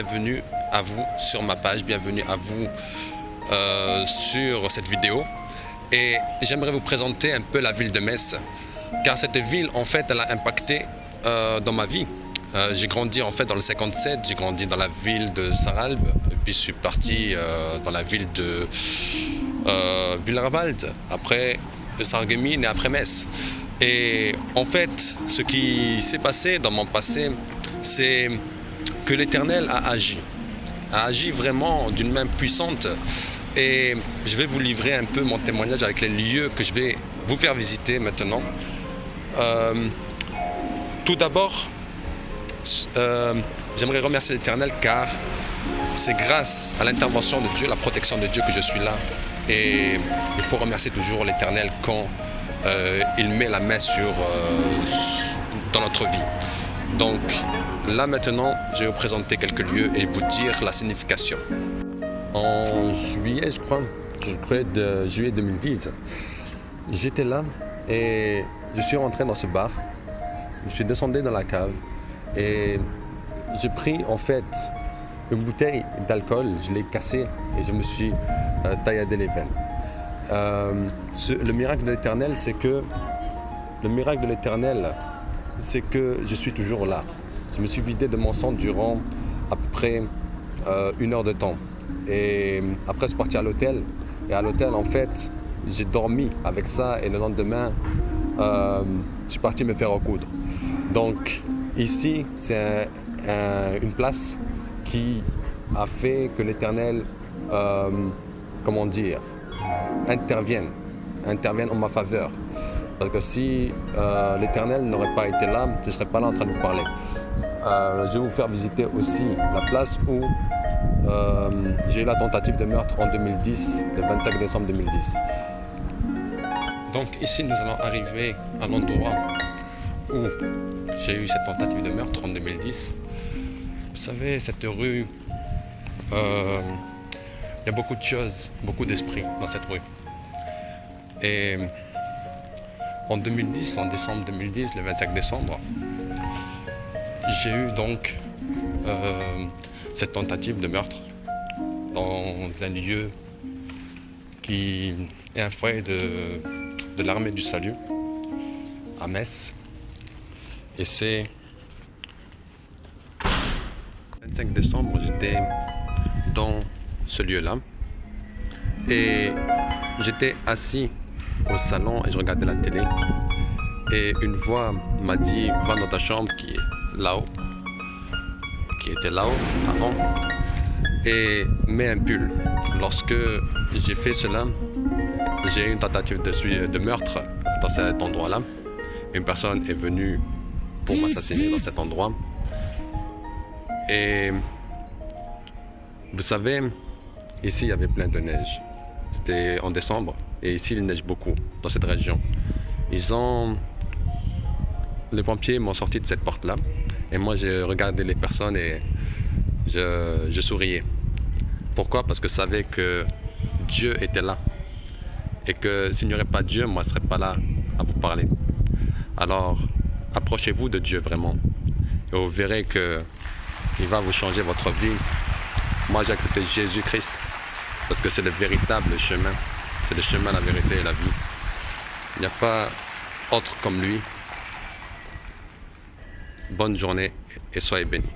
bienvenue à vous sur ma page, bienvenue à vous sur cette vidéo. Et j'aimerais vous présenter un peu la ville de Metz, car cette ville, en fait, elle a impacté dans ma vie. J'ai grandi en fait dans le 57, j'ai grandi dans la ville de Sarralbe, et puis je suis parti dans la ville de Villeurwald, après Sarreguemines et après Metz. Et en fait, ce qui s'est passé dans mon passé, c'est que l'Éternel a agi vraiment d'une main puissante. Et je vais vous livrer un peu mon témoignage avec les lieux que je vais vous faire visiter maintenant. Tout d'abord, j'aimerais remercier l'Éternel car c'est grâce à l'intervention de Dieu, la protection de Dieu que je suis là. Et il faut remercier toujours l'Éternel quand il met la main dans notre vie. Donc là maintenant, je vais vous présenter quelques lieux et vous dire la signification. En juillet, je crois de juillet 2010, j'étais là et je suis rentré dans ce bar. Je suis descendu dans la cave et j'ai pris en fait une bouteille d'alcool, je l'ai cassée et je me suis tailladé les veines. Le miracle de l'Éternel, c'est que je suis toujours là. Je me suis vidé de mon sang durant à peu près 1 heure de temps. Et après, je suis parti à l'hôtel. Et à l'hôtel, en fait, j'ai dormi avec ça. Et le lendemain, je suis parti me faire recoudre. Donc, ici, c'est une place qui a fait que l'Éternel, intervienne en ma faveur. Parce que si l'Éternel n'aurait pas été là, je ne serais pas là en train de vous parler. Je vais vous faire visiter aussi la place où j'ai eu la tentative de meurtre en 2010, le 25 décembre 2010. Donc ici, nous allons arriver à l'endroit où j'ai eu cette tentative de meurtre en 2010. Vous savez, cette rue, il y a beaucoup de choses, beaucoup d'esprits dans cette rue. Et en 2010, en décembre 2010, le 25 décembre, j'ai eu donc cette tentative de meurtre dans un lieu qui est un foyer de l'armée du salut à Metz. Et c'est 25 décembre, j'étais dans ce lieu-là et j'étais assis au salon et je regardais la télé et une voix m'a dit « Va dans ta chambre qui est là-haut », qui était là-haut avant, et mets un pull. Lorsque j'ai fait cela, j'ai eu une tentative de meurtre dans cet endroit-là. Une personne est venue pour m'assassiner dans cet endroit. Et vous savez, ici il y avait plein de neige. C'était en décembre et ici il neige beaucoup dans cette région. Les pompiers m'ont sorti de cette porte-là et moi j'ai regardé les personnes et je souriais. Pourquoi? Parce que je savais que Dieu était là et que s'il n'y aurait pas Dieu, moi je ne serais pas là à vous parler. Alors approchez-vous de Dieu vraiment et vous verrez qu'il va vous changer votre vie. Moi j'ai accepté Jésus-Christ parce que c'est le véritable chemin. C'est le chemin, la vérité et la vie. Il n'y a pas autre comme lui. Bonne journée et soyez bénis.